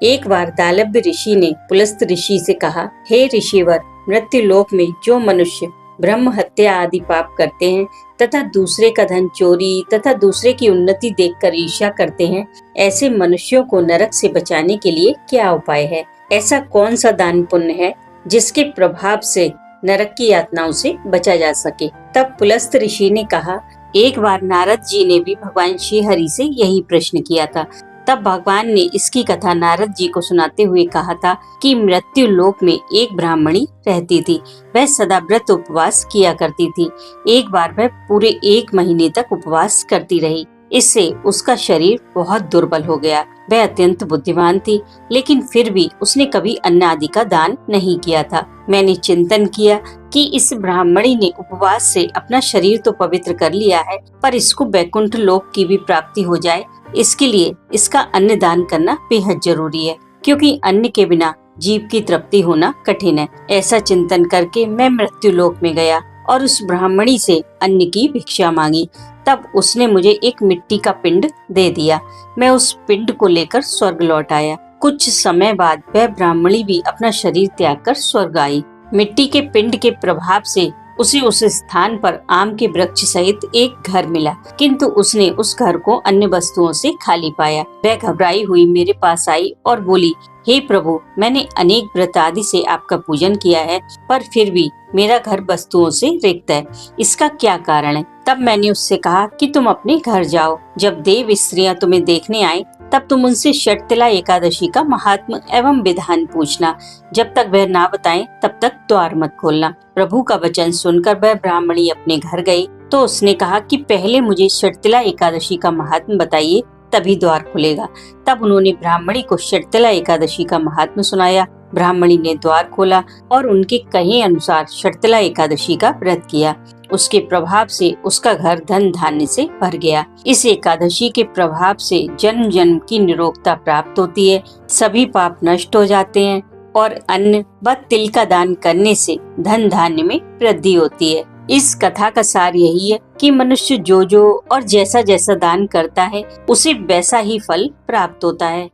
एक बार दालभ्य ऋषि ने पुलस्त ऋषि से कहा, हे ऋषिवर, मृत्यु लोक में जो मनुष्य ब्रह्म हत्या आदि पाप करते हैं तथा दूसरे का धन चोरी तथा दूसरे की उन्नति देखकर ईर्ष्या करते हैं, ऐसे मनुष्यों को नरक से बचाने के लिए क्या उपाय है? ऐसा कौन सा दान पुण्य है जिसके प्रभाव से नरक की यातनाओं से बचा जा सके? तब पुलस्त ऋषि ने कहा, एक बार नारद जी ने भी भगवान श्री हरि से यही प्रश्न किया था। तब भगवान ने इसकी कथा नारद जी को सुनाते हुए कहा था कि मृत्यु लोक में एक ब्राह्मणी रहती थी। वह सदा व्रत उपवास किया करती थी। एक बार वह पूरे 1 महीने तक उपवास करती रही। इससे उसका शरीर बहुत दुर्बल हो गया। वह अत्यंत बुद्धिमान थी, लेकिन फिर भी उसने कभी अन्न आदि का दान नहीं किया था। मैंने चिंतन किया कि इस ब्राह्मणी ने उपवास से अपना शरीर तो पवित्र कर लिया है, पर इसको वैकुंठ लोक की भी प्राप्ति हो जाए, इसके लिए इसका अन्न दान करना बेहद जरूरी है, क्योंकि अन्न के बिना जीव की तृप्ति होना कठिन है। ऐसा चिंतन करके मैं मृत्यु लोक में गया और उस ब्राह्मणी से अन्न की भिक्षा मांगी। तब उसने मुझे एक मिट्टी का पिंड दे दिया। मैं उस पिंड को लेकर स्वर्ग लौट आया। कुछ समय बाद वह ब्राह्मणी भी अपना शरीर त्याग कर स्वर्ग आई। मिट्टी के पिंड के प्रभाव से उसे उस स्थान पर आम के वृक्ष सहित एक घर मिला, किंतु उसने उस घर को अन्य वस्तुओं से खाली पाया। वह घबराई हुई मेरे पास आई और बोली, हे प्रभु, मैंने अनेक व्रत आदि से आपका पूजन किया है, पर फिर भी मेरा घर वस्तुओं से रिक्त है। इसका क्या कारण है? तब मैंने उससे कहा कि तुम अपने घर जाओ। जब देव स्त्रियां तुम्हें देखने आए, तब तुम उनसे षटतिला एकादशी का महात्म एवं विधान पूछना। जब तक वह ना बताएं, तब तक द्वार मत खोलना। प्रभु का वचन सुनकर वह ब्राह्मणी अपने घर गई तो उसने कहा कि पहले मुझे षटतिला एकादशी का महात्म बताइए, तभी द्वार खुलेगा। तब उन्होंने ब्राह्मणी को षटतिला एकादशी का महात्म सुनाया। ब्राह्मणी ने द्वार खोला और उनके कहे अनुसार षटतिला एकादशी का व्रत किया। उसके प्रभाव से उसका घर धन धान्य से भर गया। इस एकादशी के प्रभाव से जन्म जन्म की निरोगता प्राप्त होती है, सभी पाप नष्ट हो जाते हैं और अन्न व तिल का दान करने से धन धान्य में वृद्धि होती है। इस कथा का सार यही है कि मनुष्य जो और जैसा जैसा दान करता है, उसे वैसा ही फल प्राप्त होता है।